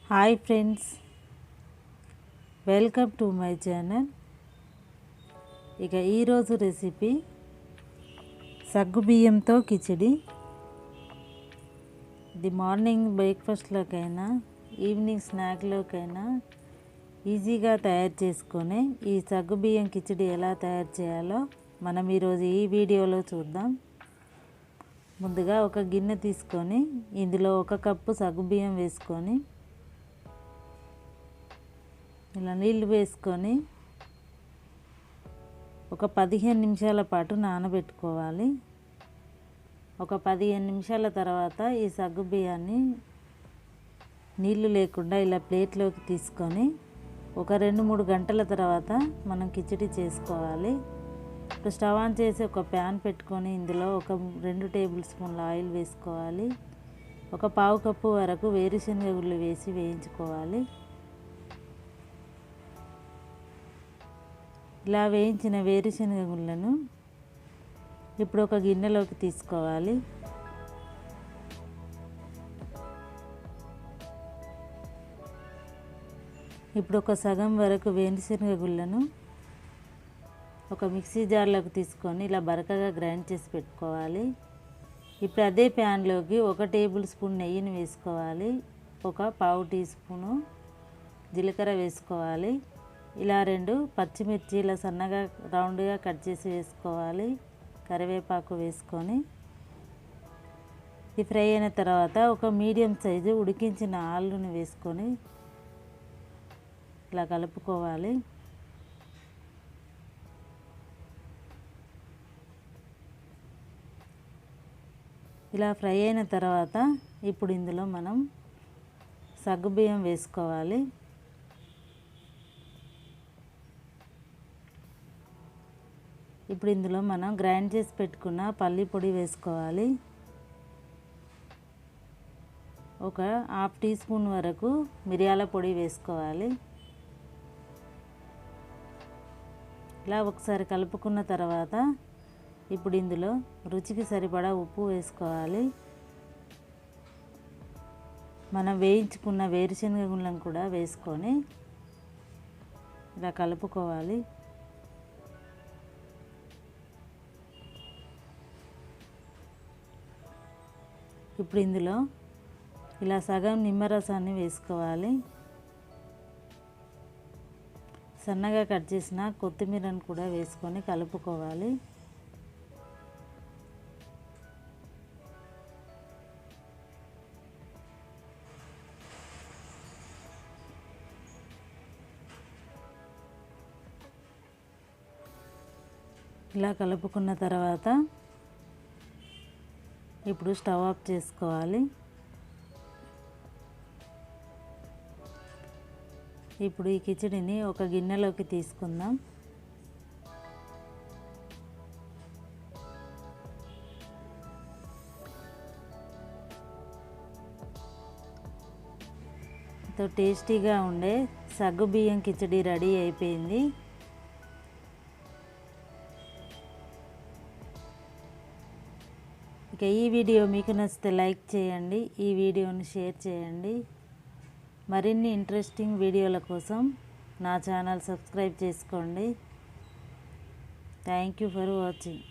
Hi friends, welcome to my channel. ఇక ఈరోజు recipe సగ్గు బియ్యంతో కిచిడి. ఇది మార్నింగ్ బ్రేక్ఫాస్ట్లోకైనా ఈవినింగ్ స్నాక్లోకైనా ఈజీగా తయారు చేసుకొని ఈ సగ్గు బియ్యం కిచిడి ఎలా తయారు చేయాలో మనం ఈరోజు ఈ వీడియోలో చూద్దాం. ముందుగా ఒక గిన్నె తీసుకొని ఇందులో 1 కప్పు సగ్గు బియ్యం వేసుకొని ఇలా నీళ్ళు వేసుకొని ఒక 15 నిమిషాల పాటు నానబెట్టుకోవాలి. ఒక 15 నిమిషాల తర్వాత ఈ సగ్గు బియ్యాన్ని నీళ్ళు లేకుండా ఇలా ప్లేట్లోకి తీసుకొని ఒక 2-3 గంటల తర్వాత మనం కిచిడి చేసుకోవాలి. ఇప్పుడు స్టవ్ ఆన్ చేసి ఒక ప్యాన్ పెట్టుకొని ఇందులో ఒక 2 టేబుల్ స్పూన్ల ఆయిల్ వేసుకోవాలి. ఒక 1/2 కప్పు వరకు వేరుశనగ గుళ్ళు వేసి వేయించుకోవాలి. ఇలా వేయించిన వేరుశనగ గుళ్ళను ఇప్పుడు ఒక గిన్నెలోకి తీసుకోవాలి. ఇప్పుడు ఒక సగం వరకు వేరుశనగ గుళ్ళను ఒక మిక్సీ జార్లోకి తీసుకొని ఇలా బరకగా గ్రైండ్ చేసి పెట్టుకోవాలి. ఇప్పుడు అదే ప్యాన్లోకి 1 టేబుల్ స్పూన్ నెయ్యిని వేసుకోవాలి. ఒక 1/2 టీ స్పూను జీలకర్ర వేసుకోవాలి. ఇలా 2 పచ్చిమిర్చి ఇలా సన్నగా రౌండ్గా కట్ చేసి వేసుకోవాలి. కరివేపాకు వేసుకొని ఇది ఫ్రై అయిన తర్వాత ఒక మీడియం సైజు ఉడికించిన ఆలుని వేసుకొని ఇలా కలుపుకోవాలి. ఇలా ఫ్రై అయిన తర్వాత ఇప్పుడు ఇందులో మనం సగ్గుబియ్యం వేసుకోవాలి. ఇప్పుడు ఇందులో మనం గ్రైండ్ చేసి పెట్టుకున్న పల్లి పొడి వేసుకోవాలి. ఒక 1/2 టీ స్పూన్ వరకు మిరియాల పొడి వేసుకోవాలి. ఇలా ఒకసారి కలుపుకున్న తర్వాత ఇప్పుడు ఇందులో రుచికి సరిపడా ఉప్పు వేసుకోవాలి. మనం వేయించుకున్న వేరుశనగ గుళ్ళను కూడా వేసుకొని ఇలా కలుపుకోవాలి. ఇప్పుడు ఇందులో ఇలా సగం నిమ్మరసాన్ని వేసుకోవాలి. సన్నగా కట్ చేసిన కొత్తిమీరను కూడా వేసుకొని కలుపుకోవాలి. ఇలా కలుపుకున్న తర్వాత ఇప్పుడు స్టవ్ ఆఫ్ చేసుకోవాలి. ఇప్పుడు ఈ కిచిడిని ఒక గిన్నెలోకి తీసుకుందాం. ఎంతో టేస్టీగా ఉండే సగ్గు బియ్యం కిచిడి రెడీ అయిపోయింది. ఇక ఈ వీడియో మీకు నచ్చితే లైక్ చేయండి, ఈ వీడియోని షేర్ చేయండి. మరిన్ని ఇంట్రెస్టింగ్ వీడియోల కోసం నా ఛానల్ సబ్స్క్రైబ్ చేసుకోండి. Thank you for watching.